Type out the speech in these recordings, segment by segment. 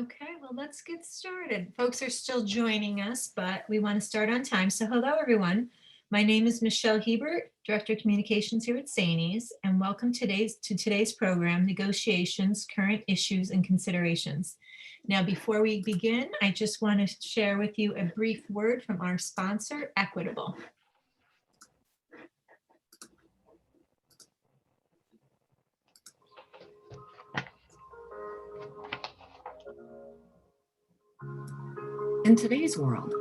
Okay, well, let's get started. Folks are still joining us, but we want to start on time. So hello, everyone. My name is Michelle Hebert, Director of Communications here at SAANYS, and welcome to today's program, Negotiations, Current Issues and Considerations. Now, before we begin, I just want to share with you a brief word from our sponsor, Equitable. In today's world,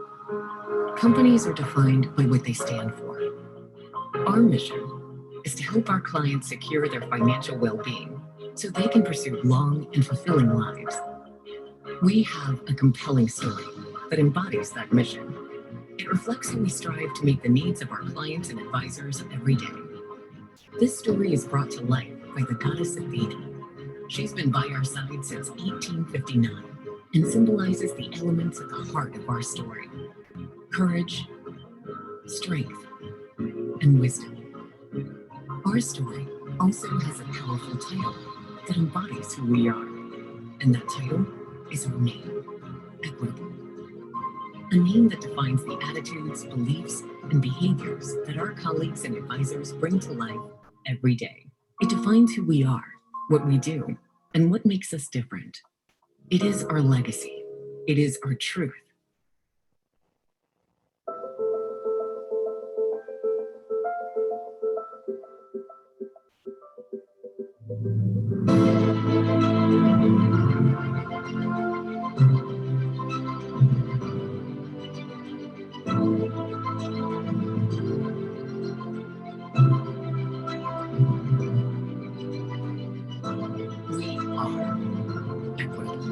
companies are defined by what they stand for. Our mission is to help our clients secure their financial well-being so they can pursue long and fulfilling lives. We have a compelling story that embodies that mission. It reflects how we strive to meet the needs of our clients and advisors every day. This story is brought to life by the goddess Athena. She's been by our side since 1859 and symbolizes the elements at the heart of our story: courage, strength, and wisdom. Our story also has a powerful title that embodies who we are, and that title is our name, Equitable. A name that defines the attitudes, beliefs, and behaviors that our colleagues and advisors bring to life every day. It defines who we are, what we do, and what makes us different. It is our legacy. It is our truth. We are Equitable.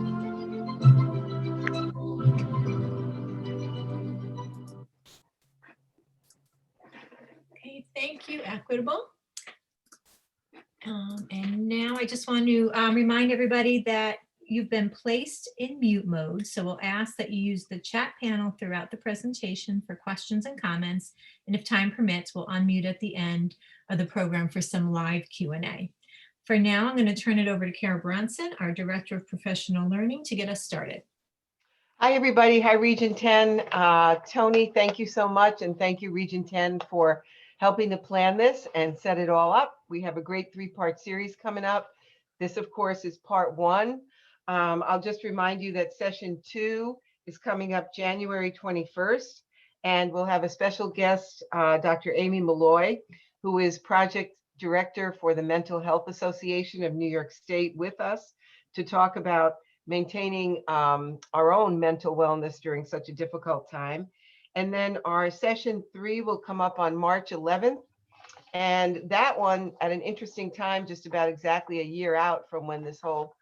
Okay, thank you, Equitable. And now I just want to remind everybody that you've been placed in mute mode. So we'll ask that you use the chat panel throughout the presentation for questions and comments. And if time permits, we'll unmute at the end of the program for some live Q&A. For now, I'm going to turn it over to Kara Bronson, our Director of Professional Learning, to get us started. Hi, everybody. Hi, Region 10. Tony, thank you so much. And thank you, Region 10, for helping to plan this and set it all up. We have a great 3-part series coming up. This, of course, is part 1. I'll just remind you that session 2 is coming up January 21st. And we'll have a special guest, Dr. Amy Malloy, who is Project Director for the Mental Health Association of New York State, with us to talk about maintaining our own mental wellness during such a difficult time. And then our session 3 will come up on March 11th. And that one at an interesting time, just about exactly a year out from when this whole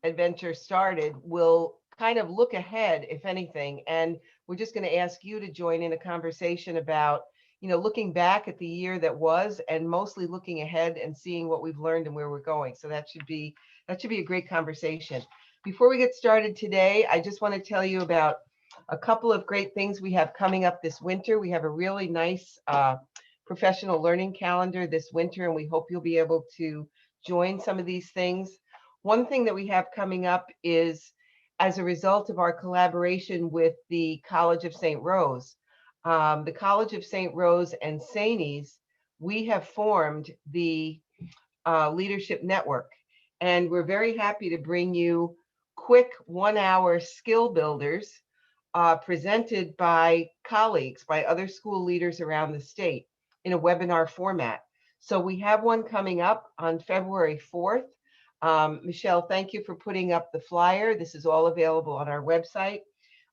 adventure started, will kind of look ahead, if anything. And we're just going to ask you to join in a conversation about, looking back at the year that was, and mostly looking ahead and seeing what we've learned and where we're going. So that should be a great conversation. Before we get started today, I just want to tell you about a couple of great things we have coming up this winter. We have a really nice professional learning calendar this winter, and we hope you'll be able to join some of these things. One thing that we have coming up is, as a result of our collaboration with the College of St. Rose, the College of St. Rose and SAANYS, we have formed the Leadership Network. And we're very happy to bring you quick 1-hour skill builders presented by colleagues, by other school leaders around the state in a webinar format. So we have one coming up on February 4th. Michelle, thank you for putting up the flyer. This is all available on our website.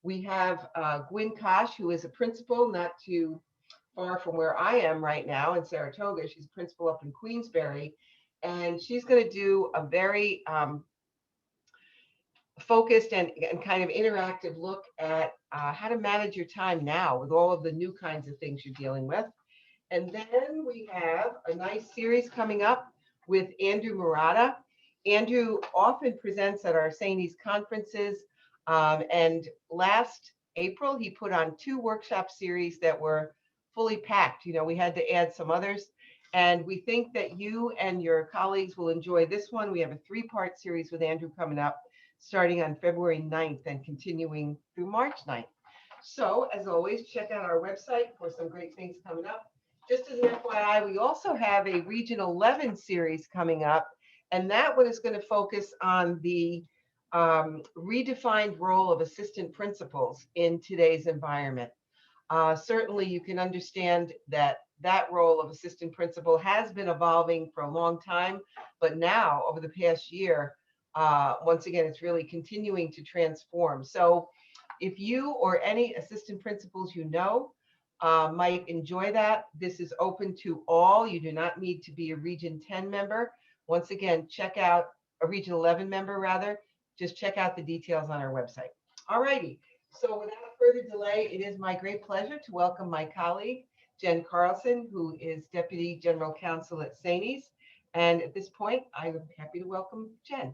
We have Gwyn Kosh, who is a principal not too far from where I am right now in Saratoga. She's a principal up in Queensbury. And she's going to do a very focused and kind of interactive look at how to manage your time now with all of the new kinds of things you're dealing with. And then we have a nice series coming up with Andrew Murata. Andrew often presents at our SAANYS conferences. And last April, he put on 2 workshop series that were fully packed. We had to add some others. And we think that you and your colleagues will enjoy this one. We have a 3-part series with Andrew coming up, starting on February 9th and continuing through March 9th. So as always, check out our website for some great things coming up. Just as an FYI, we also have a Region 11 series coming up, and that one is going to focus on the redefined role of assistant principals in today's environment. Certainly, you can understand that that role of assistant principal has been evolving for a long time, but now over the past year, once again, it's really continuing to transform. So if you or any assistant principals you know might enjoy that, this is open to all. You do not need to be a Region 10 member. Once again, check out a Region 11 member rather. Just check out the details on our website. All righty. So without further delay, it is my great pleasure to welcome my colleague, Jen Carlson, who is Deputy General Counsel at SAANYS. And at this point, I'm happy to welcome Jen.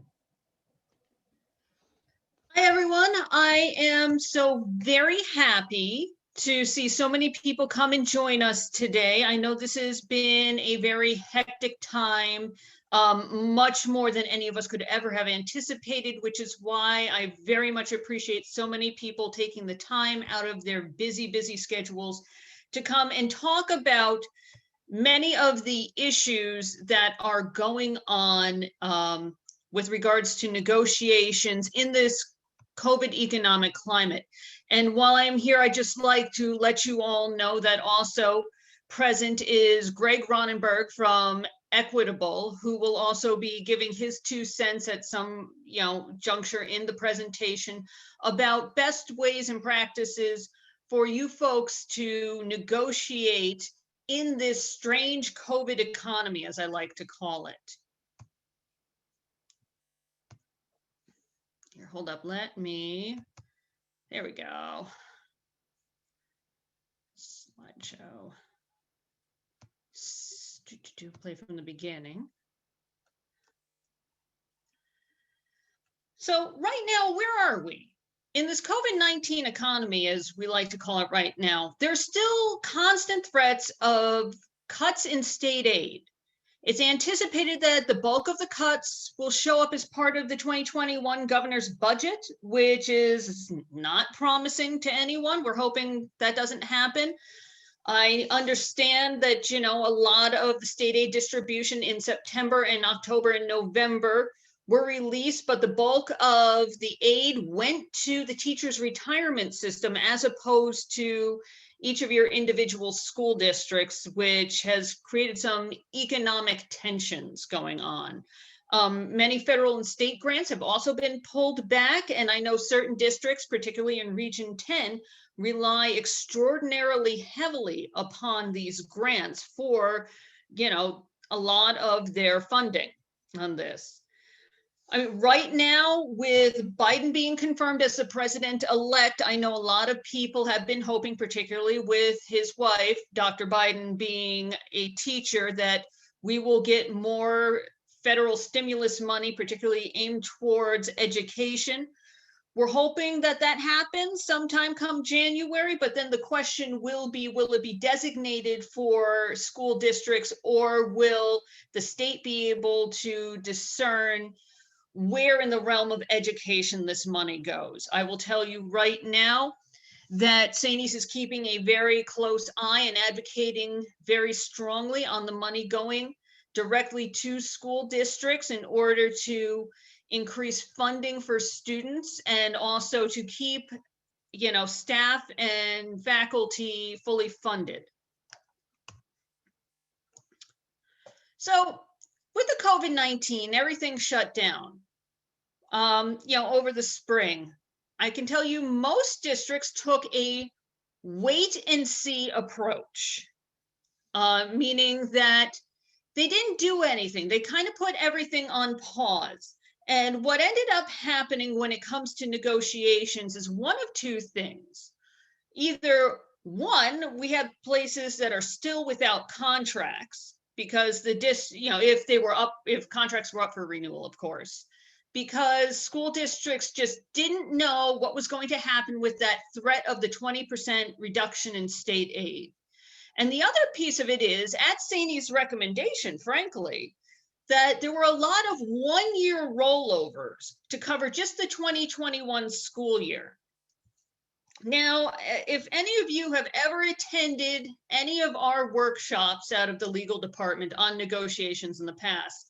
Hi, everyone. I am so very happy to see so many people come and join us today. I know this has been a very hectic time, much more than any of us could ever have anticipated, which is why I very much appreciate so many people taking the time out of their busy, busy schedules to come and talk about many of the issues that are going on with regards to negotiations in this COVID economic climate. And while I'm here, I'd just like to let you all know that also present is Greg Ronenberg from Equitable, who will also be giving his 2 cents at some juncture in the presentation about best ways and practices for you folks to negotiate in this strange COVID economy, as I like to call it. Here, hold up, there we go. Slideshow. Play from the beginning. So right now, where are we? In this COVID-19 economy, as we like to call it right now, there's still constant threats of cuts in state aid. It's anticipated that the bulk of the cuts will show up as part of the 2021 governor's budget, which is not promising to anyone. We're hoping that doesn't happen. I understand that, a lot of the state aid distribution in September and October and November were released, but the bulk of the aid went to the teachers' retirement system as opposed to each of your individual school districts, which has created some economic tensions going on. Many federal and state grants have also been pulled back, and I know certain districts, particularly in Region 10, rely extraordinarily heavily upon these grants for, a lot of their funding on this. I mean, right now, with Biden being confirmed as the president-elect, I know a lot of people have been hoping, particularly with his wife, Dr. Biden being a teacher, that we will get more federal stimulus money, particularly aimed towards education. We're hoping that that happens sometime come January, but then the question will it be designated for school districts, or will the state be able to discern where in the realm of education this money goes? I will tell you right now that SAANYS is keeping a very close eye and advocating very strongly on the money going directly to school districts in order to increase funding for students and also to keep, staff and faculty fully funded. So with the COVID-19, everything shut down, over the spring. I can tell you most districts took a wait and see approach, meaning that they didn't do anything. They kind of put everything on pause. And what ended up happening when it comes to negotiations is one of 2 things. Either one, we have places that are still without contracts because if contracts were up for renewal, of course, because school districts just didn't know what was going to happen with that threat of the 20% reduction in state aid. And the other piece of it is, at SAANYS' recommendation, frankly, that there were a lot of one-year rollovers to cover just the 2021 school year. Now, if any of you have ever attended any of our workshops out of the legal department on negotiations in the past,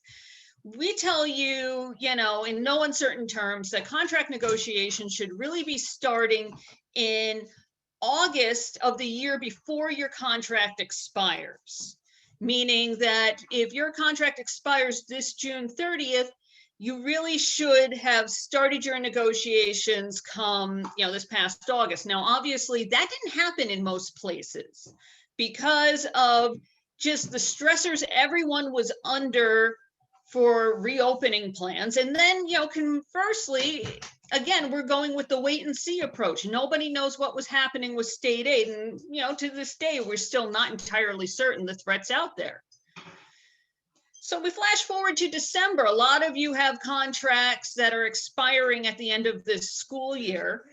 we tell you, in no uncertain terms, that contract negotiations should really be starting in August of the year before your contract expires. Meaning that if your contract expires this June 30th, you really should have started your negotiations come, this past August. Now, obviously, that didn't happen in most places because of just the stressors everyone was under for reopening plans. And then, conversely, again, we're going with the wait and see approach. Nobody knows what was happening with state aid. And, to this day, we're still not entirely certain the threat's out there. So we flash forward to December. A lot of you have contracts that are expiring at the end of this school year.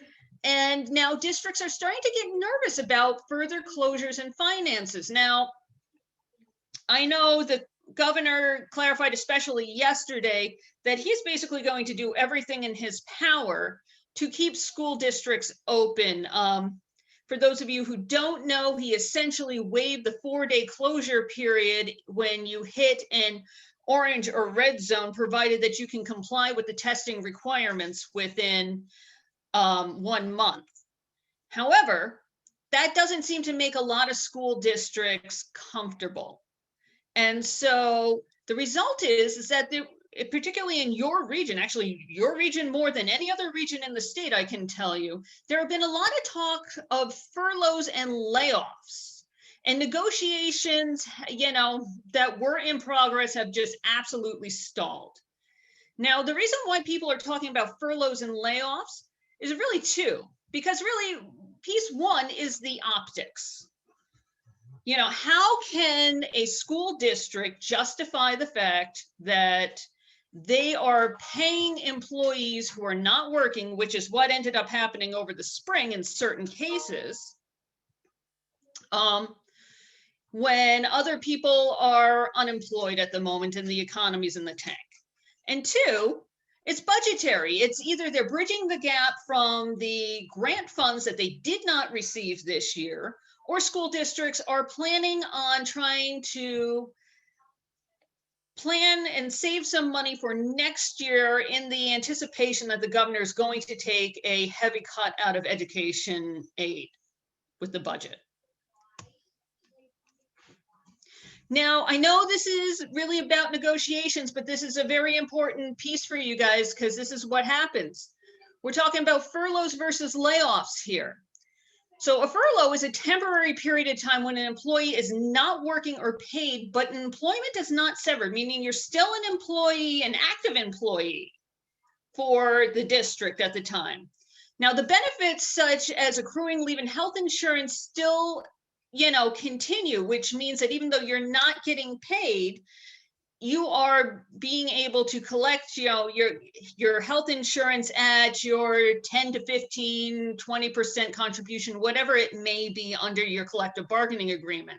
And now districts are starting to get nervous about further closures and finances. Now, I know the governor clarified, especially yesterday, that he's basically going to do everything in his power to keep school districts open. For those of you who don't know, he essentially waived the 4-day closure period when you hit an orange or red zone, provided that you can comply with the testing requirements within 1 month. However, that doesn't seem to make a lot of school districts comfortable. And so the result is that particularly in your region, actually your region more than any other region in the state, I can tell you, there have been a lot of talk of furloughs and layoffs, and negotiations, that were in progress have just absolutely stalled. Now, the reason why people are talking about furloughs and layoffs is really two, because really piece one is the optics. How can a school district justify the fact that they are paying employees who are not working, which is what ended up happening over the spring in certain cases, when other people are unemployed at the moment and the economy's in the tank? And two, it's budgetary. It's either they're bridging the gap from the grant funds that they did not receive this year, or school districts are planning on trying to plan and save some money for next year in the anticipation that the governor is going to take a heavy cut out of education aid with the budget. Now, I know this is really about negotiations, but this is a very important piece for you guys because this is what happens. We're talking about furloughs versus layoffs here. So a furlough is a temporary period of time when an employee is not working or paid, but employment is not severed, meaning you're still an employee, an active employee for the district at the time. Now, the benefits such as accruing leave and health insurance still, continue, which means that even though you're not getting paid, you are being able to collect, your health insurance at your 10 to 15, 20% contribution, whatever it may be under your collective bargaining agreement.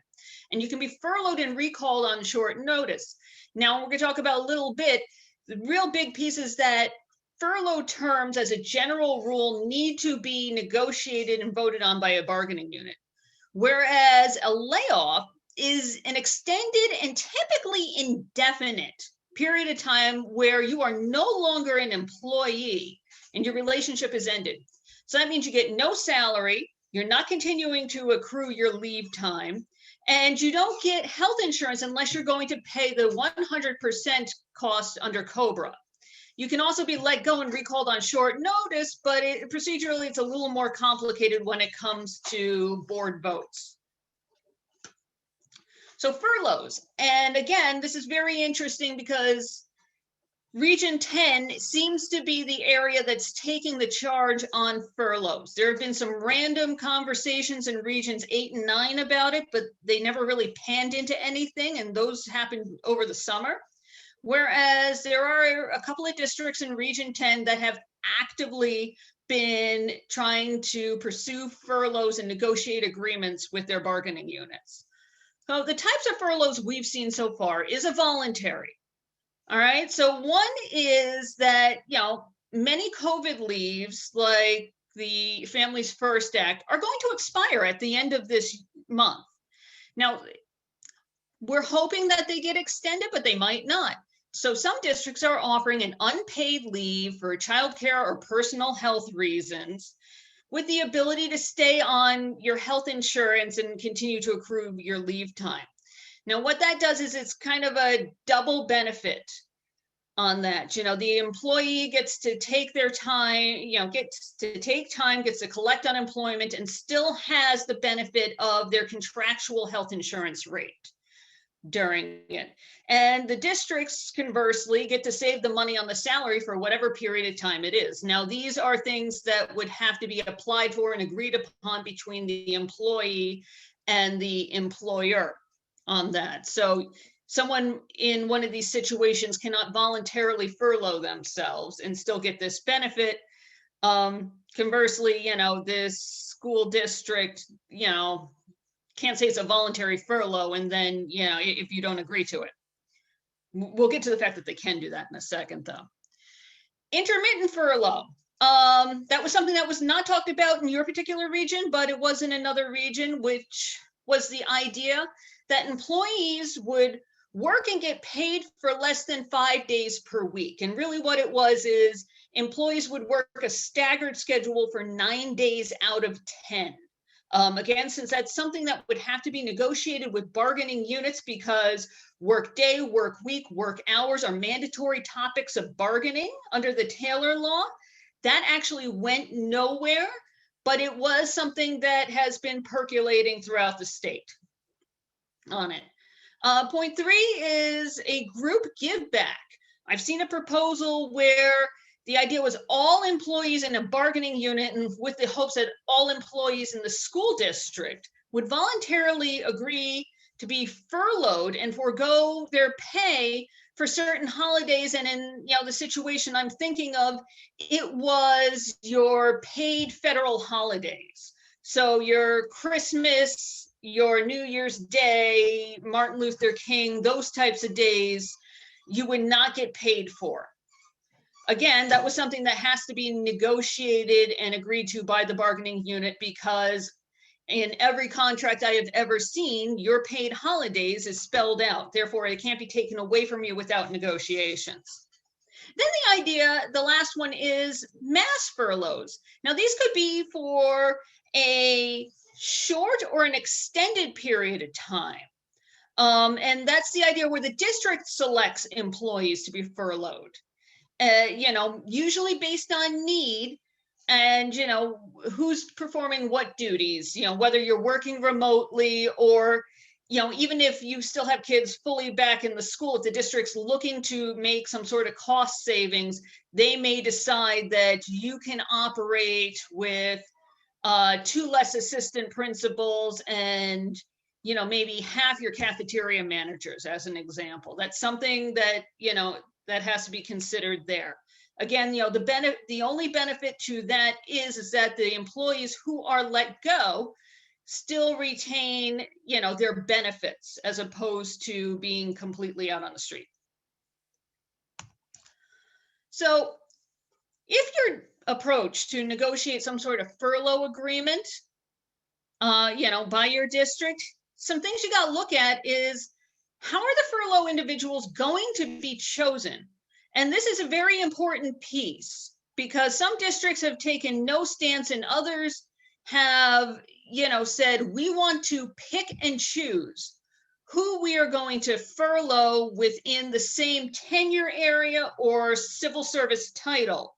And you can be furloughed and recalled on short notice. Now we're going to talk about a little bit, the real big piece is that furlough terms as a general rule need to be negotiated and voted on by a bargaining unit. Whereas a layoff is an extended and typically indefinite period of time where you are no longer an employee and your relationship is ended. So that means you get no salary, you're not continuing to accrue your leave time, and you don't get health insurance unless you're going to pay the 100% cost under COBRA. You can also be let go and recalled on short notice, but procedurally, it's a little more complicated when it comes to board votes. So furloughs, and again, this is very interesting because Region 10 seems to be the area that's taking the charge on furloughs. There have been some random conversations in Regions 8 and 9 about it, but they never really panned into anything, and those happened over the summer. Whereas there are a couple of districts in Region 10 that have actively been trying to pursue furloughs and negotiate agreements with their bargaining units. So the types of furloughs we've seen so far is a voluntary. All right. So one is that, many COVID leaves, like the Families First Act, are going to expire at the end of this month. Now, we're hoping that they get extended, but they might not. So some districts are offering an unpaid leave for childcare or personal health reasons, with the ability to stay on your health insurance and continue to accrue your leave time. Now, what that does is it's kind of a double benefit on that. The employee gets to take their time, gets to take time, gets to collect unemployment, and still has the benefit of their contractual health insurance rate during it. And the districts, conversely, get to save the money on the salary for whatever period of time it is. Now, these are things that would have to be applied for and agreed upon between the employee and the employer on that. So someone in one of these situations cannot voluntarily furlough themselves and still get this benefit. Conversely, this school district, can't say it's a voluntary furlough and then, if you don't agree to it. We'll get to the fact that they can do that in a second, though. Intermittent furlough. That was something that was not talked about in your particular region, but it was in another region, which was the idea that employees would work and get paid for less than 5 days per week. And really what it was is employees would work a staggered schedule for 9 days out of 10. Again, since that's something that would have to be negotiated with bargaining units, because work day, work week, work hours are mandatory topics of bargaining under the Taylor law, that actually went nowhere, but it was something that has been percolating throughout the state on it. Point 3 is a group give back. I've seen a proposal where the idea was all employees in a bargaining unit, and with the hopes that all employees in the school district would voluntarily agree to be furloughed and forego their pay for certain holidays. And in the situation I'm thinking of, it was your paid federal holidays. So your Christmas, your New Year's Day, Martin Luther King, those types of days, you would not get paid for. Again, that was something that has to be negotiated and agreed to by the bargaining unit, because in every contract I have ever seen, your paid holidays is spelled out. Therefore, it can't be taken away from you without negotiations. Then the idea, the last one, is mass furloughs. Now, these could be for a short or an extended period of time. And that's the idea where the district selects employees to be furloughed. Usually based on need and, who's performing what duties, whether you're working remotely or, even if you still have kids fully back in the school, if the district's looking to make some sort of cost savings, they may decide that you can operate with 2 less assistant principals and, maybe half your cafeteria managers, as an example. That's something that, that has to be considered there. Again, the only benefit to that is that the employees who are let go still retain, their benefits, as opposed to being completely out on the street. So if you're approached to negotiate some sort of furlough agreement, by your district, some things you got to look at is, how are the furlough individuals going to be chosen? And this is a very important piece, because some districts have taken no stance and others have, said, we want to pick and choose who we are going to furlough within the same tenure area or civil service title.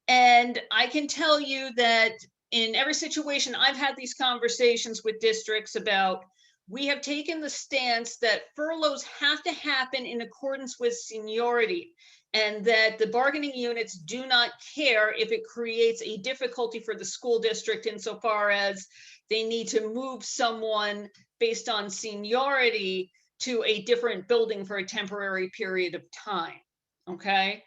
And I can tell you that in every situation, I've had these conversations with districts about, we have taken the stance that furloughs have to happen in accordance with seniority, and that the bargaining units do not care if it creates a difficulty for the school district insofar as they need to move someone based on seniority to a different building for a temporary period of time, okay?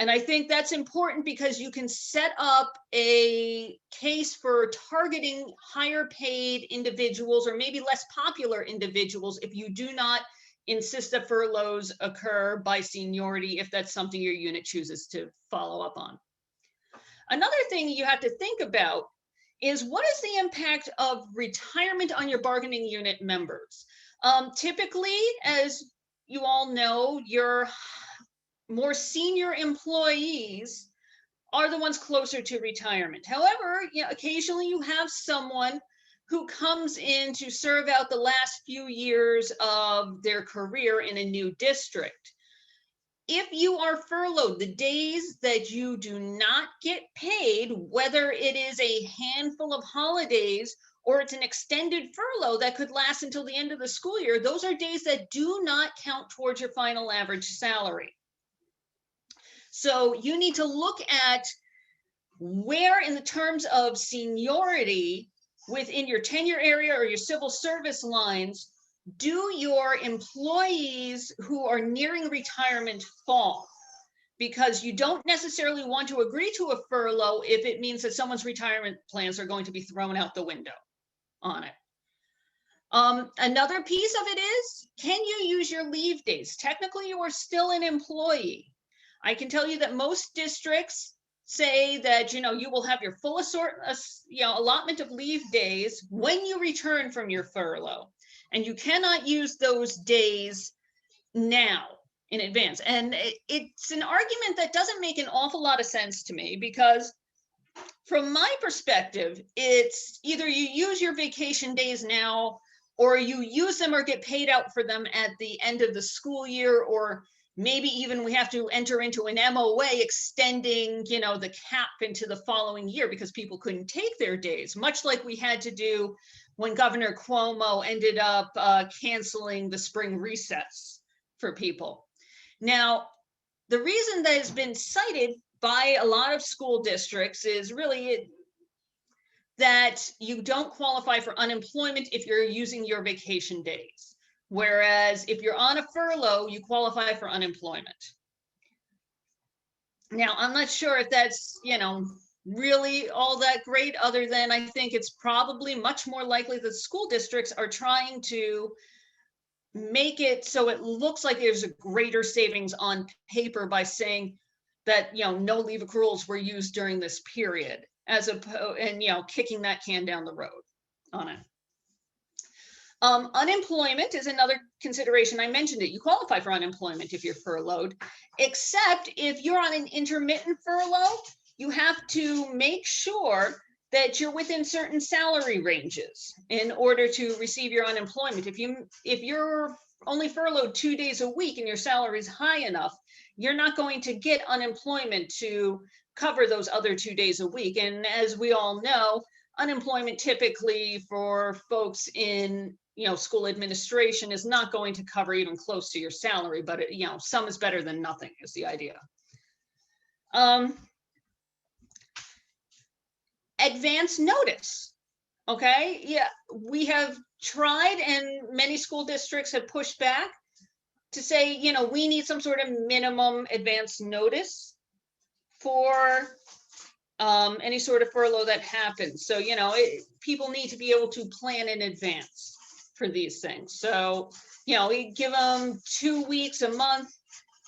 And I think that's important because you can set up a case for targeting higher paid individuals or maybe less popular individuals if you do not insist that furloughs occur by seniority, if that's something your unit chooses to follow up on. Another thing you have to think about is what is the impact of retirement on your bargaining unit members? Typically, as you all know, your more senior employees are the ones closer to retirement. However, occasionally you have someone who comes in to serve out the last few years of their career in a new district. If you are furloughed, the days that you do not get paid, whether it is a handful of holidays or it's an extended furlough that could last until the end of the school year, those are days that do not count towards your final average salary. So you need to look at where in the terms of seniority within your tenure area or your civil service lines, do your employees who are nearing retirement fall? Because you don't necessarily want to agree to a furlough if it means that someone's retirement plans are going to be thrown out the window on it. Another piece of it is, can you use your leave days? Technically, you are still an employee. I can tell you that most districts say that you will have your full allotment of leave days when you return from your furlough, and you cannot use those days now in advance. And it's an argument that doesn't make an awful lot of sense to me, because from my perspective, it's either you use your vacation days now, or you use them or get paid out for them at the end of the school year, or maybe even we have to enter into an MOA extending, the cap into the following year because people couldn't take their days, much like we had to do when Governor Cuomo ended up canceling the spring recess for people. Now, the reason that has been cited by a lot of school districts is really that you don't qualify for unemployment if you're using your vacation days. Whereas if you're on a furlough, you qualify for unemployment. Now, I'm not sure if that's, really all that great, other than I think it's probably much more likely that school districts are trying to make it so it looks like there's a greater savings on paper by saying that, no leave accruals were used during this period, as opposed, and, kicking that can down the road on it. Unemployment is another consideration. I mentioned it. You qualify for unemployment if you're furloughed, except if you're on an intermittent furlough, you have to make sure that you're within certain salary ranges in order to receive your unemployment. If you're only furloughed 2 days a week and your salary is high enough, you're not going to get unemployment to cover those other 2 days a week. And as we all know, unemployment typically for folks in school administration is not going to cover even close to your salary, but some is better than nothing is the idea. Advance notice. Okay, yeah, we have tried, and many school districts have pushed back to say, we need some sort of minimum advance notice for any sort of furlough that happens. So, people need to be able to plan in advance for these things. So, we give them 2 weeks, a month.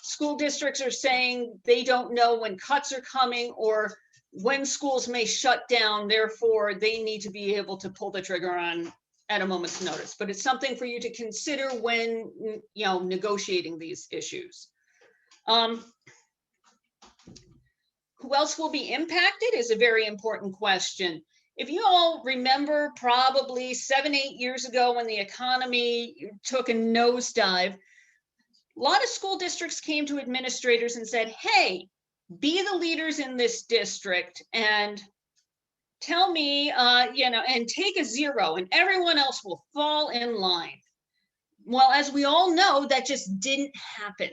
School districts are saying they don't know when cuts are coming or when schools may shut down. Therefore, they need to be able to pull the trigger on at a moment's notice. But it's something for you to consider when, negotiating these issues. Who else will be impacted is a very important question. If you all remember, probably 7-8 years ago when the economy took a nosedive, a lot of school districts came to administrators and said, hey, be the leaders in this district and tell me, and take a 0 and everyone else will fall in line. Well, as we all know, that just didn't happen.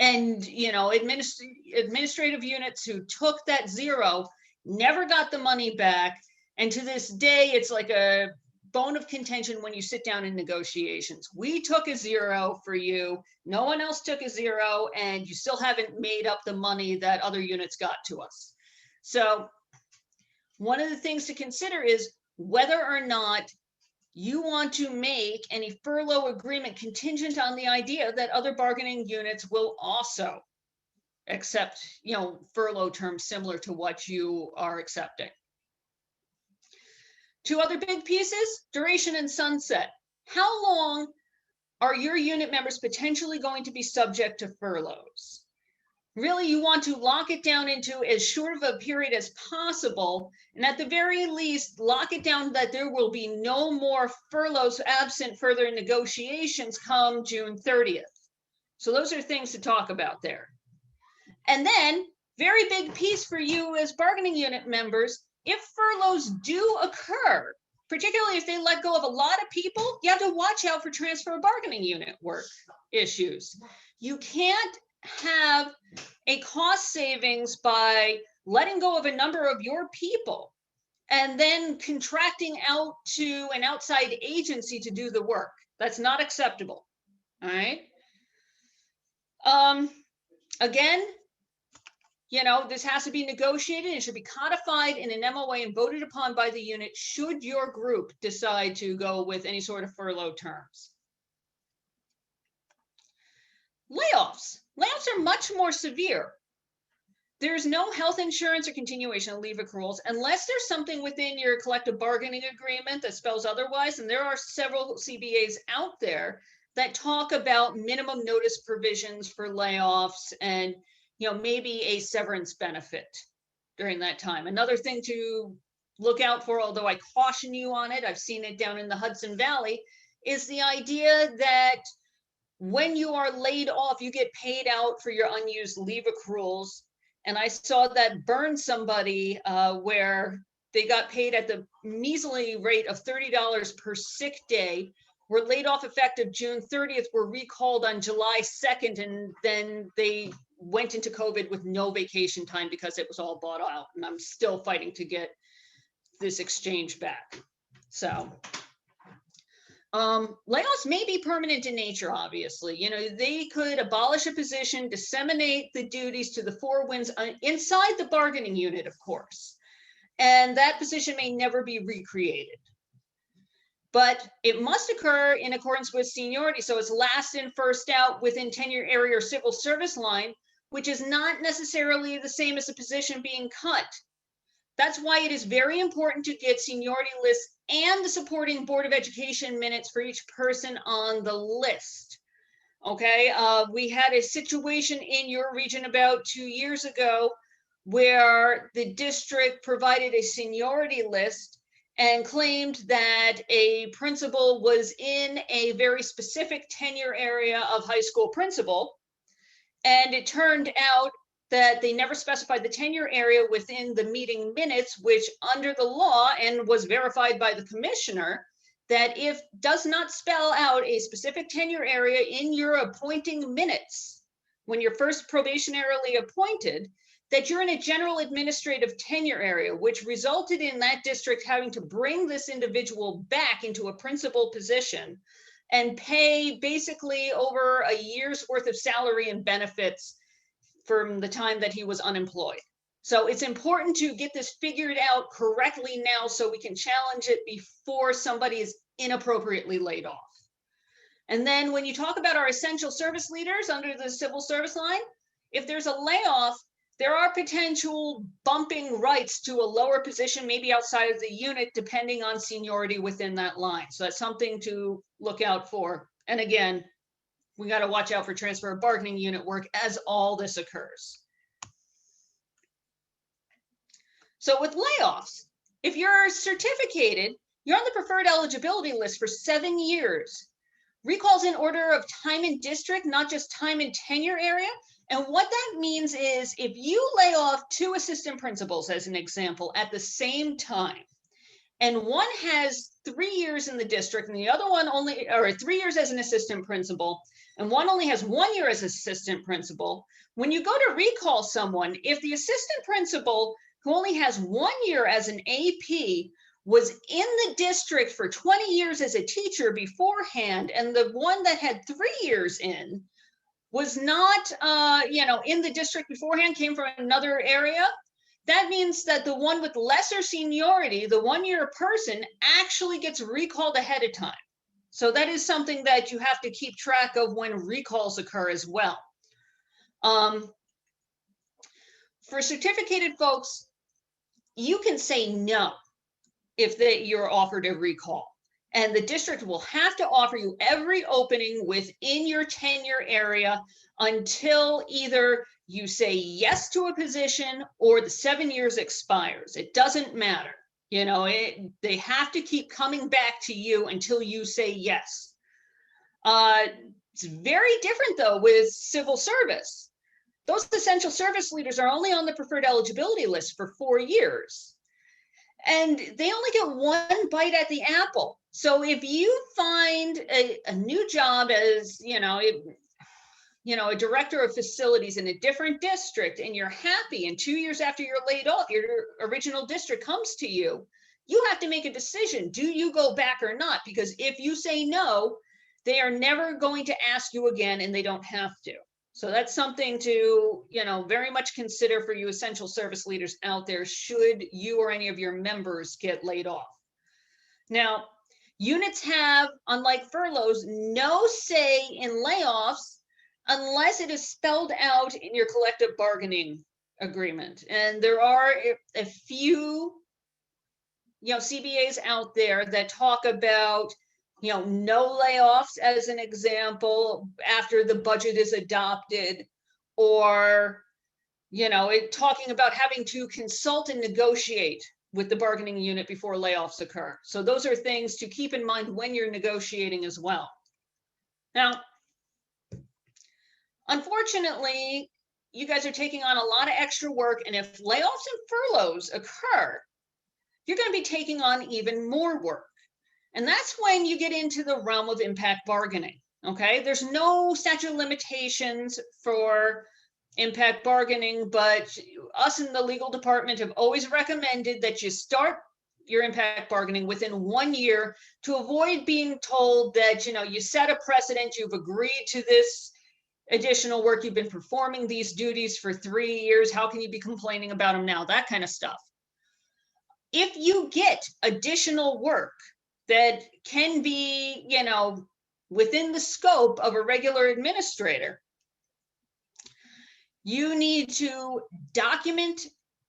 And, administrative units who took that 0 never got the money back. And to this day, it's like a bone of contention when you sit down in negotiations. We took a 0 for you, no one else took a 0, and you still haven't made up the money that other units got to us. So one of the things to consider is whether or not you want to make any furlough agreement contingent on the idea that other bargaining units will also accept, furlough terms similar to what you are accepting. Two other big pieces, duration and sunset. How long are your unit members potentially going to be subject to furloughs? Really, you want to lock it down into as short of a period as possible, and at the very least, lock it down that there will be no more furloughs absent further negotiations come June 30th. So those are things to talk about there. And then, very big piece for you as bargaining unit members, if furloughs do occur, particularly if they let go of a lot of people, you have to watch out for transfer of bargaining unit work issues. You can't have a cost savings by letting go of a number of your people and then contracting out to an outside agency to do the work. That's not acceptable. All right. Again, this has to be negotiated. It should be codified in an MOA and voted upon by the unit should your group decide to go with any sort of furlough terms. Layoffs. Layoffs are much more severe. There's no health insurance or continuation of leave accruals unless there's something within your collective bargaining agreement that spells otherwise. And there are several CBAs out there that talk about minimum notice provisions for layoffs and maybe a severance benefit during that time. Another thing to look out for, although I caution you on it, I've seen it down in the Hudson Valley, is the idea that when you are laid off, you get paid out for your unused leave accruals. And I saw that burn somebody where they got paid at the measly rate of $30 per sick day, were laid off effective June 30th, were recalled on July 2nd, and then they went into COVID with no vacation time because it was all bought out. And I'm still fighting to get this exchange back. So layoffs may be permanent in nature, obviously. They could abolish a position, disseminate the duties to the four winds inside the bargaining unit, of course. And that position may never be recreated. But it must occur in accordance with seniority. So it's last in, first out within tenure area or civil service line, which is not necessarily the same as a position being cut. That's why it is very important to get seniority lists and the supporting Board of Education minutes for each person on the list. Okay, we had a situation in your region about 2 years ago where the district provided a seniority list and claimed that a principal was in a very specific tenure area of high school principal. And it turned out that they never specified the tenure area within the meeting minutes, which under the law and was verified by the commissioner, that if does not spell out a specific tenure area in your appointing minutes, when you're first probationarily appointed, that you're in a general administrative tenure area, which resulted in that district having to bring this individual back into a principal position and pay basically over a year's worth of salary and benefits from the time that he was unemployed. So it's important to get this figured out correctly now so we can challenge it before somebody is inappropriately laid off. And then when you talk about our essential service leaders under the civil service line, if there's a layoff, there are potential bumping rights to a lower position, maybe outside of the unit, depending on seniority within that line. So that's something to look out for. And again, we got to watch out for transfer of bargaining unit work as all this occurs. So with layoffs, if you're certificated, you're on the preferred eligibility list for 7 years. Recalls in order of time in district, not just time in tenure area. And what that means is if you lay off 2 assistant principals, as an example, at the same time, and one has 3 years in the district and the other one only, or 3 years as an assistant principal, and one only has 1 year as assistant principal, when you go to recall someone, if the assistant principal who only has 1 year as an AP was in the district for 20 years as a teacher beforehand, and the one that had 3 years in was not, in the district beforehand, came from another area, that means that the one with lesser seniority, the 1-year person, actually gets recalled ahead of time. So that is something that you have to keep track of when recalls occur as well. For certificated folks, you can say no if you're offered a recall. And the district will have to offer you every opening within your tenure area until either you say yes to a position or the 7 years expires. It doesn't matter. They have to keep coming back to you until you say yes. It's very different though with civil service. Those essential service leaders are only on the preferred eligibility list for 4 years. And they only get one bite at the apple. So if you find a new job as, a director of facilities in a different district, and you're happy, and 2 years after you're laid off, your original district comes to you, you have to make a decision. Do you go back or not? Because if you say no, they are never going to ask you again, and they don't have to. So that's something to, very much consider for you essential service leaders out there, should you or any of your members get laid off. Now, units have, unlike furloughs, no say in layoffs unless it is spelled out in your collective bargaining agreement. And there are a few, CBAs out there that talk about no layoffs as an example after the budget is adopted, or, talking about having to consult and negotiate with the bargaining unit before layoffs occur. So those are things to keep in mind when you're negotiating as well. Now, unfortunately, you guys are taking on a lot of extra work, and if layoffs and furloughs occur, you're going to be taking on even more work. And that's when you get into the realm of impact bargaining, okay? There's no statute of limitations for impact bargaining, but us in the legal department have always recommended that you start your impact bargaining within 1 year to avoid being told that, you set a precedent, you've agreed to this additional work, you've been performing these duties for 3 years, how can you be complaining about them now? That kind of stuff. If you get additional work that can be, within the scope of a regular administrator, you need to document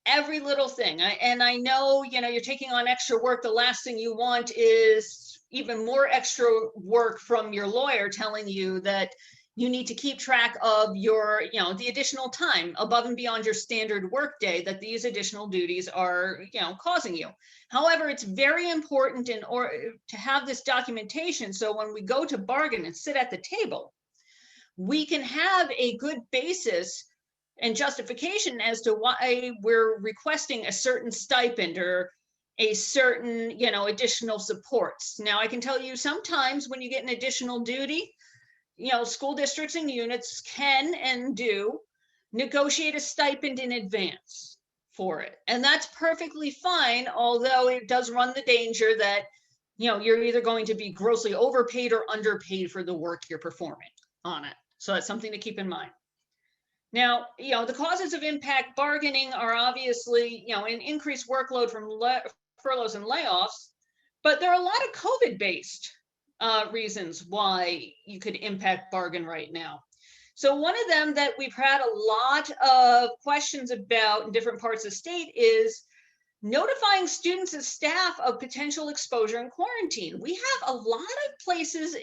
every little thing. And I know, you're taking on extra work. The last thing you want is even more extra work from your lawyer telling you that you need to keep track of your, the additional time above and beyond your standard workday that these additional duties are, causing you. However, it's very important in order to have this documentation. So when we go to bargain and sit at the table, we can have a good basis and justification as to why we're requesting a certain stipend or a certain, additional supports. Now, I can tell you sometimes when you get an additional duty, school districts and units can and do negotiate a stipend in advance for it. And that's perfectly fine, although it does run the danger that, you're either going to be grossly overpaid or underpaid for the work you're performing on it. So that's something to keep in mind. Now, the causes of impact bargaining are obviously, an increased workload from furloughs and layoffs, but there are a lot of COVID-based reasons why you could impact bargain right now. So one of them that we've had a lot of questions about in different parts of the state is notifying students and staff of potential exposure and quarantine. We have a lot of places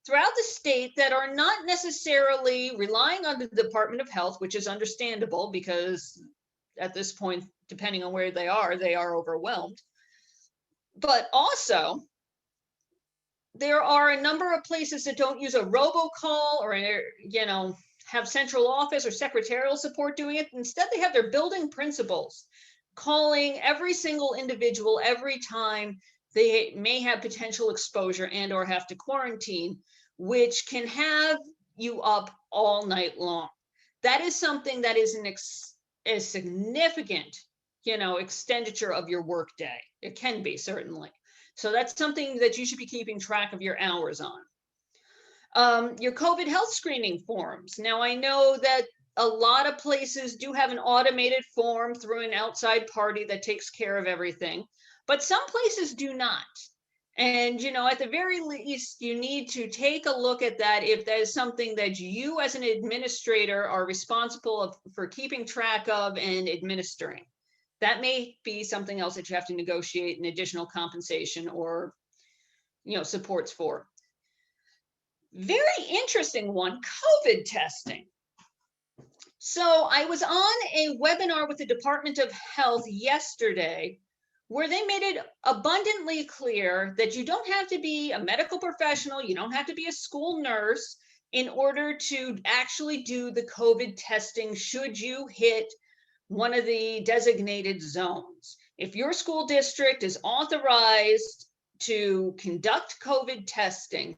throughout the state that are not necessarily relying on the Department of Health, which is understandable because at this point, depending on where they are overwhelmed. But also, there are a number of places that don't use a robocall or, have central office or secretarial support doing it. Instead, they have their building principals calling every single individual every time they may have potential exposure and or have to quarantine, which can have you up all night long. That is something that is a significant expenditure of your workday. It can be, certainly. So that's something that you should be keeping track of your hours on. Your COVID health screening forms. Now, I know that a lot of places do have an automated form through an outside party that takes care of everything, but some places do not. And, at the very least, you need to take a look at that if that is something that you as an administrator are responsible for keeping track of and administering. That may be something else that you have to negotiate an additional compensation or, supports for. Very interesting one, COVID testing. So I was on a webinar with the Department of Health yesterday where they made it abundantly clear that you don't have to be a medical professional, you don't have to be a school nurse in order to actually do the COVID testing should you hit one of the designated zones. If your school district is authorized to conduct COVID testing,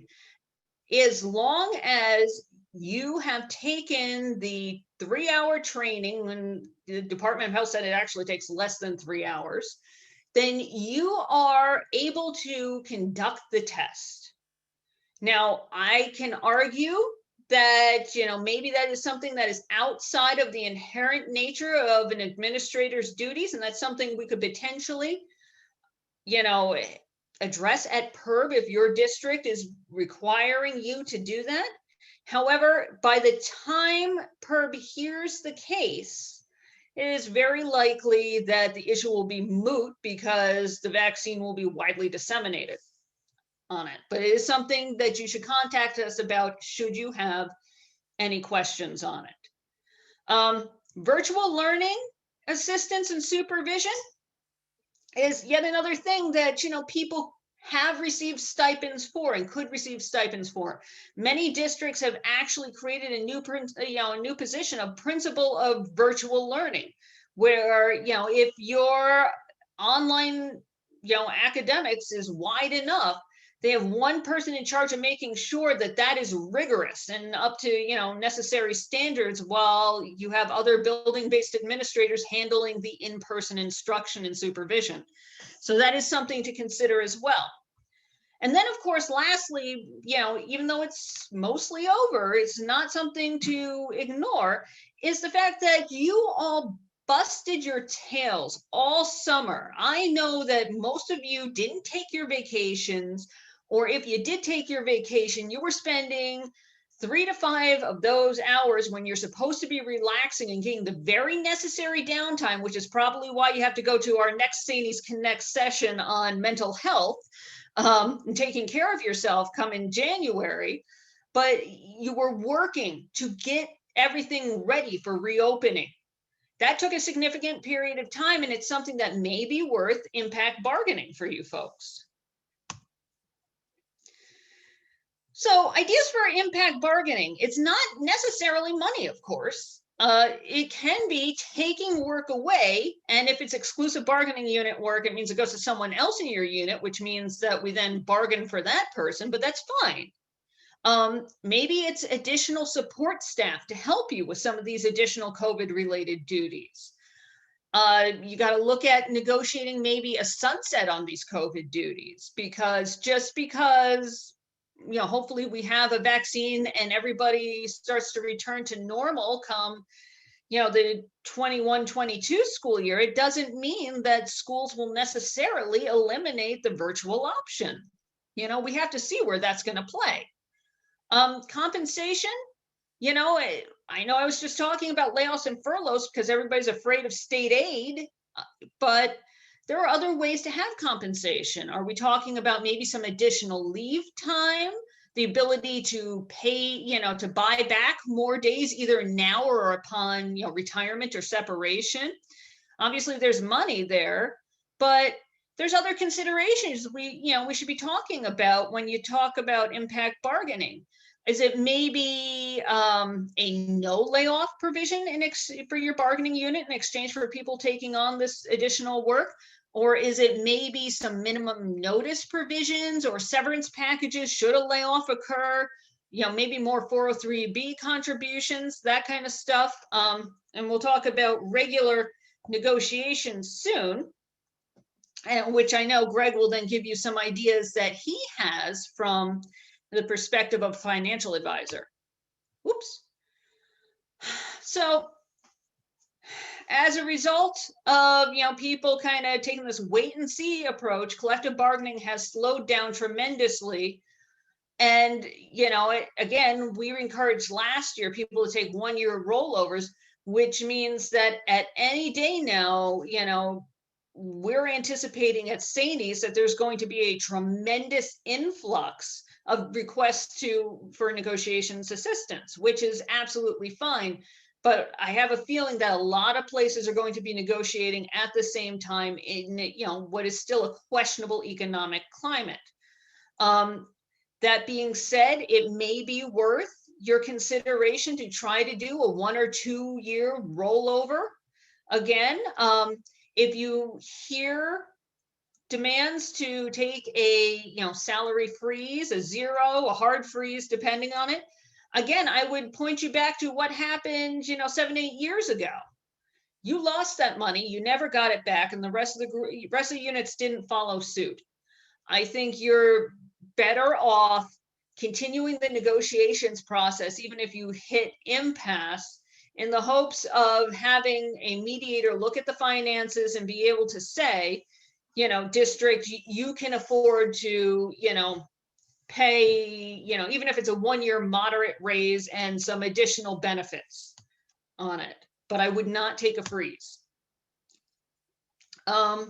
as long as you have taken the 3-hour training, when the Department of Health said it actually takes less than 3 hours, then you are able to conduct the test. Now, I can argue that, maybe that is something that is outside of the inherent nature of an administrator's duties, and that's something we could potentially, address at PERB if your district is requiring you to do that. However, by the time PERB hears the case, it is very likely that the issue will be moot because the vaccine will be widely disseminated on it. But it is something that you should contact us about should you have any questions on it. Virtual learning assistance and supervision is yet another thing that, people have received stipends for and could receive stipends for. Many districts have actually created a new position of principal of virtual learning, where, if your online, academics is wide enough, they have one person in charge of making sure that that is rigorous and up to, necessary standards, while you have other building-based administrators handling the in-person instruction and supervision. So that is something to consider as well. And then, of course, lastly, even though it's mostly over, it's not something to ignore, is the fact that you all busted your tails all summer. I know that most of you didn't take your vacations, or if you did take your vacation, you were spending 3 to 5 of those hours when you're supposed to be relaxing and getting the very necessary downtime, which is probably why you have to go to our next SAANYS Connect session on mental health and taking care of yourself come in January. But you were working to get everything ready for reopening. That took a significant period of time, and it's something that may be worth impact bargaining for you folks. So ideas for impact bargaining, it's not necessarily money, of course. It can be taking work away, and if it's exclusive bargaining unit work, it means it goes to someone else in your unit, which means that we then bargain for that person, but that's fine. Maybe it's additional support staff to help you with some of these additional COVID-related duties. You got to look at negotiating maybe a sunset on these COVID duties, because just because hopefully we have a vaccine and everybody starts to return to normal come, the 21-22 school year, it doesn't mean that schools will necessarily eliminate the virtual option. We have to see where that's going to play. Compensation, I know I was just talking about layoffs and furloughs because everybody's afraid of state aid, but there are other ways to have compensation. Are we talking about maybe some additional leave time, the ability to pay, to buy back more days either now or upon, retirement or separation? Obviously, there's money there, but there's other considerations we should be talking about when you talk about impact bargaining. Is it maybe a no layoff provision for your bargaining unit in exchange for people taking on this additional work? Or is it maybe some minimum notice provisions or severance packages should a layoff occur? Maybe more 403B contributions, that kind of stuff. And we'll talk about regular negotiations soon, and which I know Greg will then give you some ideas that he has from the perspective of a financial advisor. Whoops. So as a result of people kind of taking this wait and see approach, collective bargaining has slowed down tremendously. And again, we encouraged last year people to take 1-year rollovers, which means that at any day now, we're anticipating at SAANYS that there's going to be a tremendous influx of requests for negotiations assistance, which is absolutely fine. But I have a feeling that a lot of places are going to be negotiating at the same time in what is still a questionable economic climate. That being said, it may be worth your consideration to try to do a 1 or 2 year rollover. Again, if you hear demands to take a salary freeze, a zero, a hard freeze, depending on it, again, I would point you back to what happened 7, 8 years ago. You lost that money, you never got it back, and the rest of the units didn't follow suit. I think you're better off continuing the negotiations process, even if you hit impasse, in the hopes of having a mediator look at the finances and be able to say, district, you can afford to, pay, even if it's a 1-year moderate raise and some additional benefits on it. But I would not take a freeze. I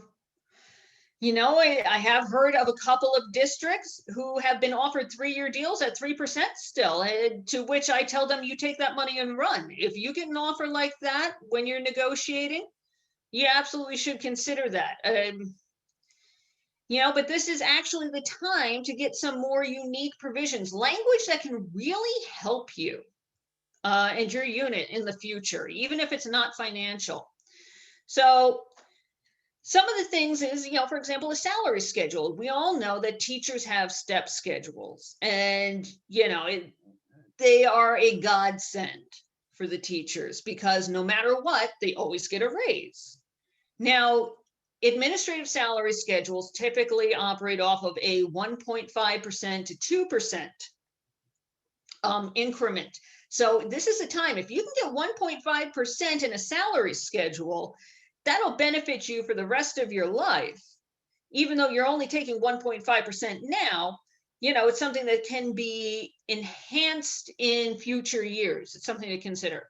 have heard of a couple of districts who have been offered 3-year deals at 3% still, to which I tell them, you take that money and run. If you get an offer like that when you're negotiating, you absolutely should consider that. But this is actually the time to get some more unique provisions, language that can really help you and your unit in the future, even if it's not financial. So some of the things is, for example, a salary schedule. We all know that teachers have step schedules, and, they are a godsend for the teachers because no matter what, they always get a raise. Now, administrative salary schedules typically operate off of a 1.5% to 2% increment. So this is a time, if you can get 1.5% in a salary schedule, that'll benefit you for the rest of your life. Even though you're only taking 1.5% now, it's something that can be enhanced in future years. It's something to consider.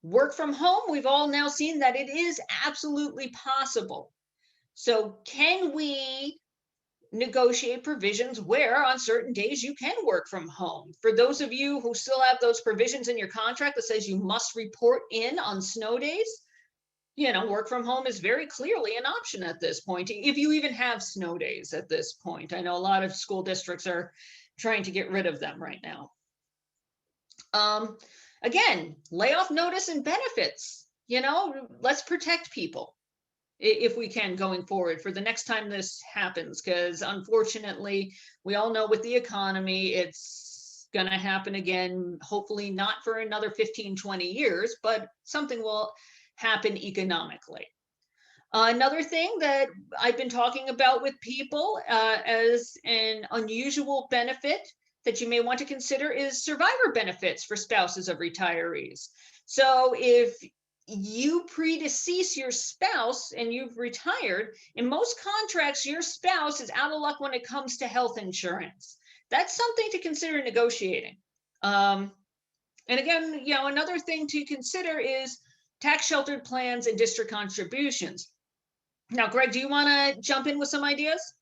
Work from home, we've all now seen that it is absolutely possible. So can we negotiate provisions where on certain days you can work from home? For those of you who still have those provisions in your contract that says you must report in on snow days, work from home is very clearly an option at this point, if you even have snow days at this point. I know a lot of school districts are trying to get rid of them right now. Again, layoff notice and benefits, let's protect people if we can going forward for the next time this happens, because unfortunately, we all know with the economy, it's going to happen again, hopefully not for another 15, 20 years, but something will happen economically. Another thing that I've been talking about with people as an unusual benefit that you may want to consider is survivor benefits for spouses of retirees. So if you predecease your spouse and you've retired, in most contracts, your spouse is out of luck when it comes to health insurance. That's something to consider negotiating. And again, another thing to consider is tax sheltered plans and district contributions. Now, Greg, do you want to jump in with some ideas?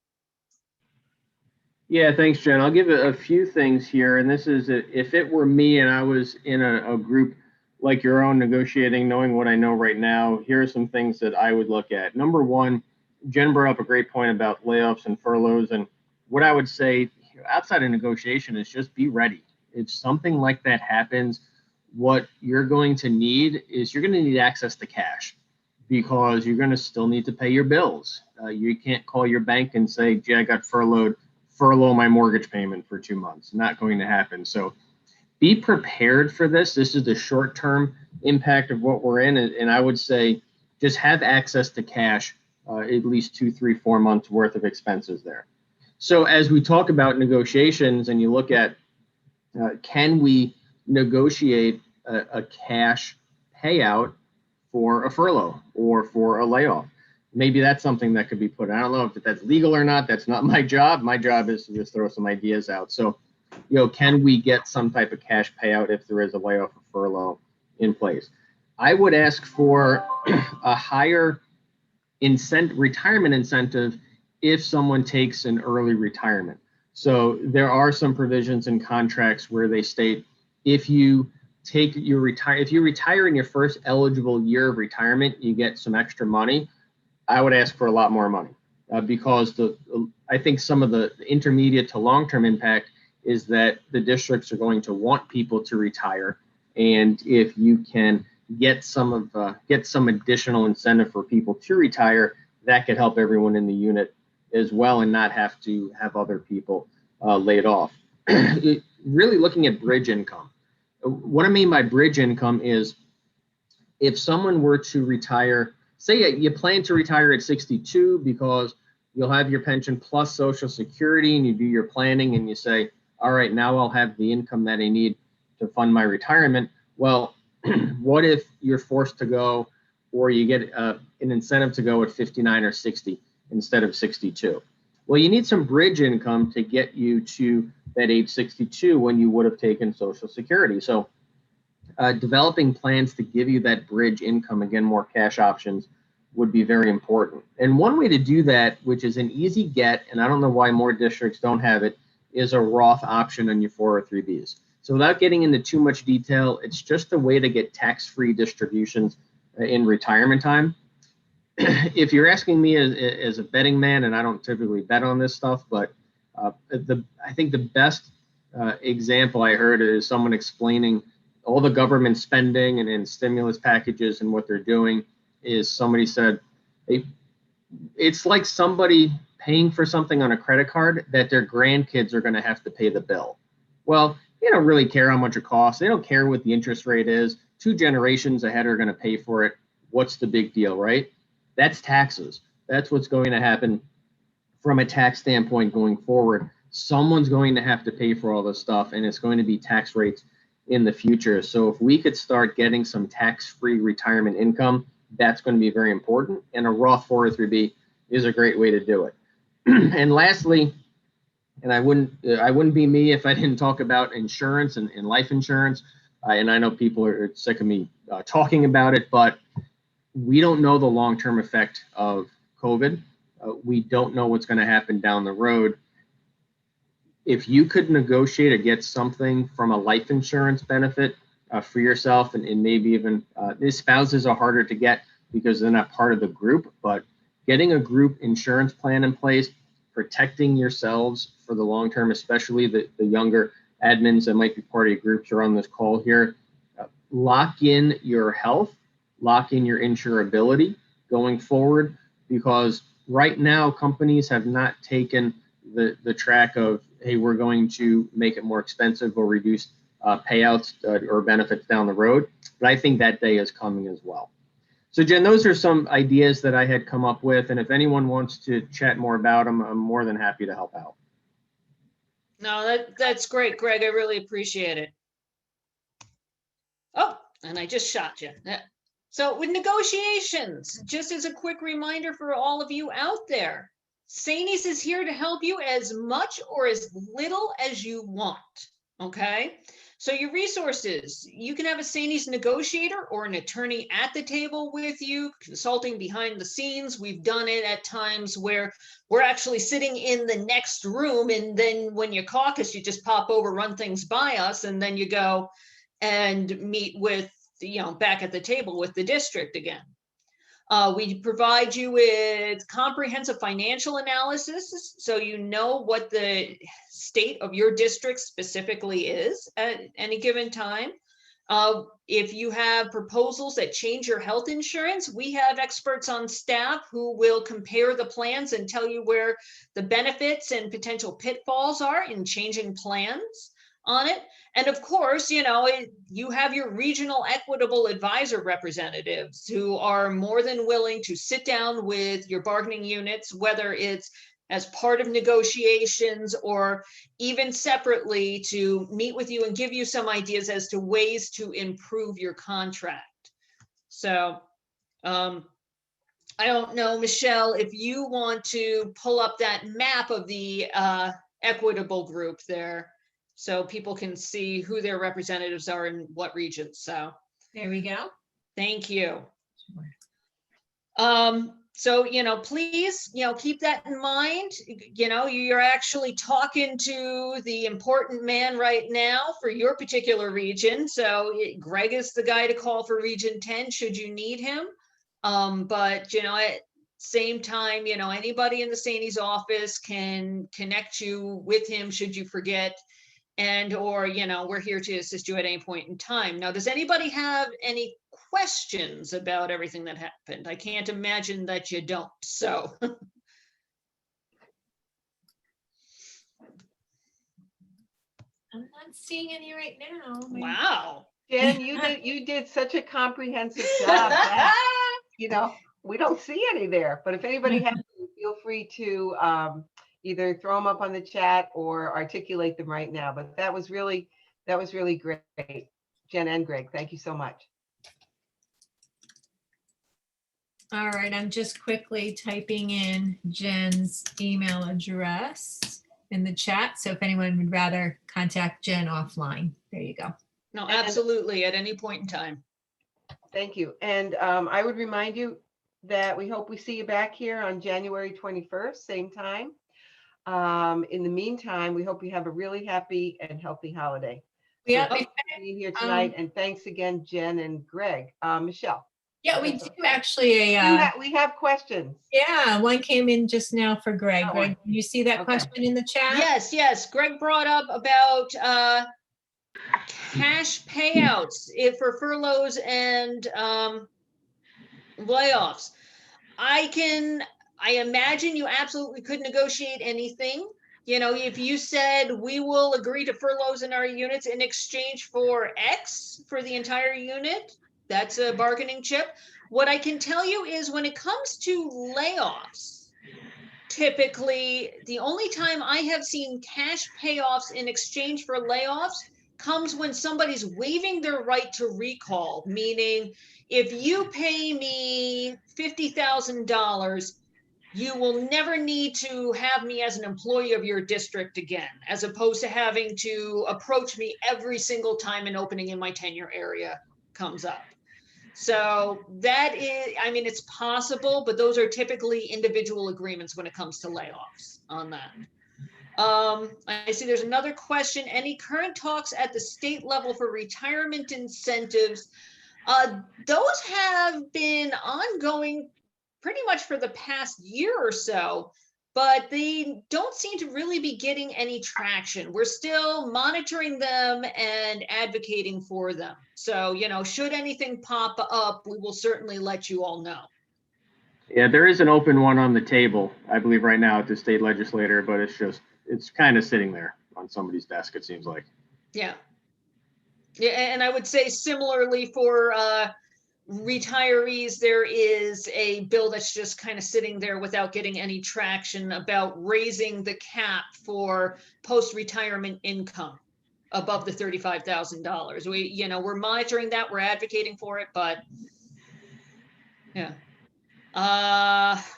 Yeah, thanks, Jen. I'll give a few things here. And this is, if it were me and I was in a group like your own negotiating, knowing what I know right now, here are some things that I would look at. Number one, Jen brought up a great point about layoffs and furloughs. And what I would say outside of negotiation is just be ready. If something like that happens, what you're going to need is you're going to need access to cash, because you're going to still need to pay your bills. You can't call your bank and say, gee, I got furloughed, furlough my mortgage payment for 2 months. Not going to happen. So be prepared for this. This is the short-term impact of what we're in. And I would say just have access to cash, at least 2, 3, 4 months worth of expenses there. So as we talk about negotiations and you look at, can we negotiate a cash payout for a furlough or for a layoff? Maybe that's something that could be put. I don't know if that's legal or not. That's not my job. My job is to just throw some ideas out. So, can we get some type of cash payout if there is a layoff or furlough in place? I would ask for a higher retirement incentive if someone takes an early retirement. So there are some provisions in contracts where they state if you retire in your first eligible year of retirement, you get some extra money. I would ask for a lot more money because I think some of the intermediate to long-term impact is that the districts are going to want people to retire, and if you can get some additional incentive for people to retire, that could help everyone in the unit as well and not have to have other people laid off. Really looking at bridge income. What I mean by bridge income is if someone were to retire, say you plan to retire at 62 because you'll have your pension plus Social Security and you do your planning and you say, all right, now I'll have the income that I need to fund my retirement. Well, what if you're forced to go or you get an incentive to go at 59 or 60 instead of 62? Well, you need some bridge income to get you to that age 62 when you would have taken Social Security. So developing plans to give you that bridge income, again, more cash options, would be very important. And one way to do that, which is an easy get, and I don't know why more districts don't have it, is a Roth option on your 403Bs. So without getting into too much detail, it's just a way to get tax-free distributions in retirement time. If you're asking me as a betting man, and I don't typically bet on this stuff, but I think the best example I heard is someone explaining all the government spending and stimulus packages and what they're doing is somebody said, it's like somebody paying for something on a credit card that their grandkids are going to have to pay the bill. Well, they don't really care how much it costs. They don't care what the interest rate is. 2 generations ahead are going to pay for it. What's the big deal, right? That's taxes. That's what's going to happen from a tax standpoint going forward. Someone's going to have to pay for all this stuff, and it's going to be tax rates in the future. So if we could start getting some tax-free retirement income, that's going to be very important. And a Roth 403B is a great way to do it. And lastly, and I wouldn't be me if I didn't talk about insurance and life insurance. And I know people are sick of me talking about it, but we don't know the long-term effect of COVID. We don't know what's going to happen down the road. If you could negotiate or get something from a life insurance benefit for yourself, and maybe even spouses are harder to get because they're not part of the group, but getting a group insurance plan in place, protecting yourselves for the long term, especially the younger admins that might be part of your groups or on this call here, lock in your health, lock in your insurability going forward, because right now companies have not taken the track of, hey, we're going to make it more expensive or reduce payouts or benefits down the road. But I think that day is coming as well. So Jen, those are some ideas that I had come up with. And if anyone wants to chat more about them, I'm more than happy to help out. No, that's great, Greg. I really appreciate it. Oh, and I just shot you. So with negotiations, just as a quick reminder for all of you out there, SAANYS is here to help you as much or as little as you want, okay? So your resources, you can have a SAANYS negotiator or an attorney at the table with you, consulting behind the scenes. We've done it at times where we're actually sitting in the next room, and then when you caucus, you just pop over, run things by us, and then you go and meet with, back at the table with the district again. We provide you with comprehensive financial analysis, so you know what the state of your district specifically is at any given time. If you have proposals that change your health insurance, we have experts on staff who will compare the plans and tell you where the benefits and potential pitfalls are in changing plans. on it. And of course, you have your regional equitable advisor representatives who are more than willing to sit down with your bargaining units, whether it's as part of negotiations or even separately, to meet with you and give you some ideas as to ways to improve your contract. So I don't know, Michelle, if you want to pull up that map of the equitable group there so people can see who their representatives are in what regions. So There we go. thank you. Sure. So, please, keep that in mind. You're actually talking to the important man right now for your particular region. So Greg is the guy to call for Region 10 should you need him. But, at same time, anybody in the SAANYS office can connect you with him should you forget. And, or, we're here to assist you at any point in time. Now, does anybody have any questions about everything that happened? I can't imagine that you don't, so. I'm not seeing any right now. Wow. Jen, you did such a comprehensive job that, we don't see any there, but if anybody has, feel free to either throw them up on the chat or articulate them right now. But that was really great. Jen and Greg, thank you so much. All right, I'm just quickly typing in Jen's email address in the chat. So if anyone would rather contact Jen offline, there you go. No, absolutely, at any point in time. Thank you. And I would remind you that we hope we see you back here on January 21st, same time. In the meantime, we hope you have a really happy and healthy holiday. Yeah, So thanks for being here tonight, and thanks again, Jen and Greg. Michelle. yeah, we do actually We have questions. yeah, one came in just now for Greg. That Greg, one. did you see that Okay. question in the chat? Yes. Greg brought up about cash payouts for furloughs and layoffs. I imagine you absolutely could negotiate anything. If you said we will agree to furloughs in our units in exchange for X for the entire unit, that's a bargaining chip. What I can tell you is when it comes to layoffs, typically the only time I have seen cash payoffs in exchange for layoffs comes when somebody's waiving their right to recall, meaning if you pay me $50,000, you will never need to have me as an employee of your district again, as opposed to having to approach me every single time an opening in my tenure area comes up. So that is, it's possible, but those are typically individual agreements when it comes to layoffs on that. I see there's another question. Any current talks at the state level for retirement incentives? Those have been ongoing pretty much for the past year or so, but they don't seem to really be getting any traction. We're still monitoring them and advocating for them. So, should anything pop up, we will certainly let you all know. Yeah, there is an open one on the table, I believe, right now at the state legislature, but it's kind of sitting there on somebody's desk, it seems like. Yeah. Yeah, and I would say similarly for retirees, there is a bill that's just kind of sitting there without getting any traction about raising the cap for post-retirement income above the $35,000. We're monitoring that, we're advocating for it, but yeah.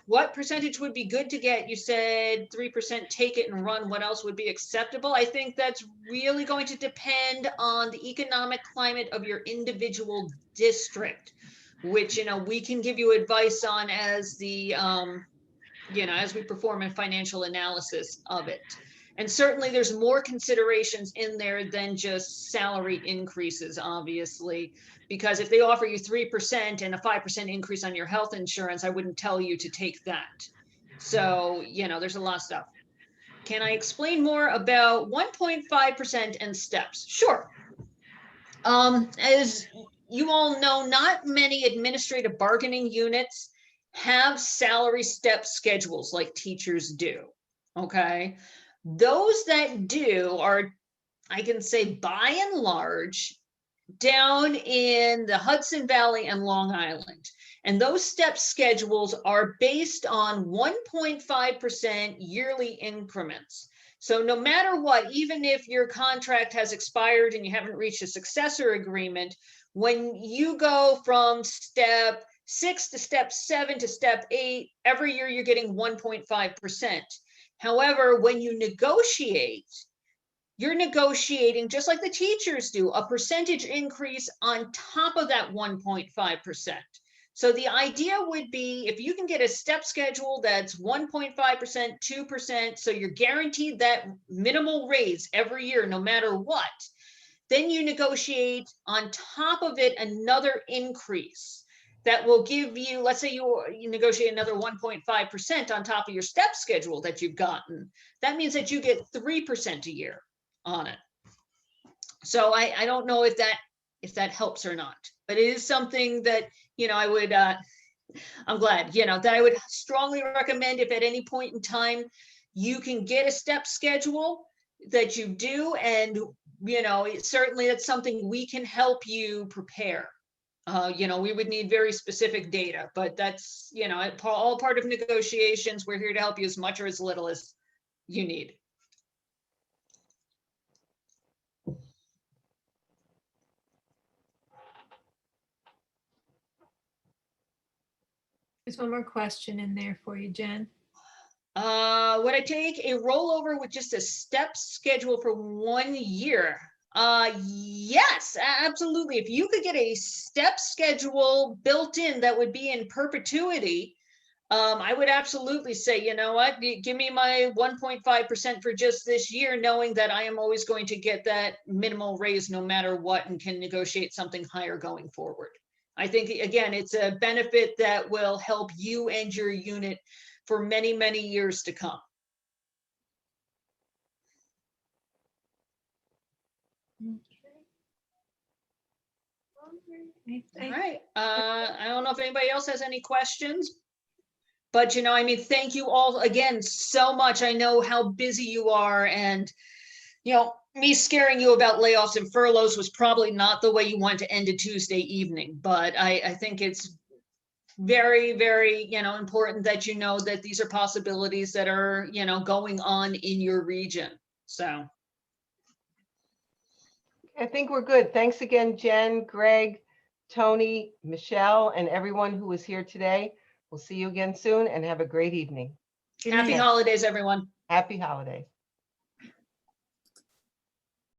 What percentage would be good to get? You said 3%, take it and run. What else would be acceptable? I think that's really going to depend on the economic climate of your individual district, which, we can give you advice on as the, as we perform a financial analysis of it. And certainly there's more considerations in there than just salary increases, obviously, because if they offer you 3% and a 5% increase on your health insurance, I wouldn't tell you to take that. So, there's a lot of stuff. Can I explain more about 1.5% and steps? Sure. As you all know, not many administrative bargaining units have salary step schedules like teachers do. Okay. Those that do are I can say by and large, down in the Hudson Valley and Long Island. And those step schedules are based on 1.5% yearly increments. So no matter what, even if your contract has expired and you haven't reached a successor agreement, when you go from step 6 to step 7 to step 8, every year you're getting 1.5%. However, when you negotiate, you're negotiating, just like the teachers do, a percentage increase on top of that 1.5%. So the idea would be if you can get a step schedule that's 1.5%, 2%, so you're guaranteed that minimal raise every year, no matter what, then you negotiate on top of it another increase that will give you, let's say you negotiate another 1.5% on top of your step schedule that you've gotten. That means that you get 3% a year on it. So I don't know if that helps or not, but it is something that, I would, I'm glad, that I would strongly recommend if at any point in time you can get a step schedule that you do. And, certainly that's something we can help you prepare. We would need very specific data, but that's, all part of negotiations. We're here to help you as much or as little as you need. There's one more question in there for you, Jen. Would I take a rollover with just a step schedule for 1 year? Yes, absolutely. If you could get a step schedule built in that would be in perpetuity, I would absolutely say, you know what, give me my 1.5% for just this year, knowing that I am always going to get that minimal raise no matter what and can negotiate something higher going forward. I think, again, it's a benefit that will help you and your unit for many, many years to come. All right. I don't know if anybody else has any questions, but, thank you all again so much. I know how busy you are, and, me scaring you about layoffs and furloughs was probably not the way you want to end a Tuesday evening, but I think it's very, very, important that you know that these are possibilities that are, going on in your region. So. I think we're good. Thanks again, Jen, Greg, Tony, Michelle, and everyone who was here today. We'll see you again soon and have a great evening. Happy holidays, everyone. Happy holidays.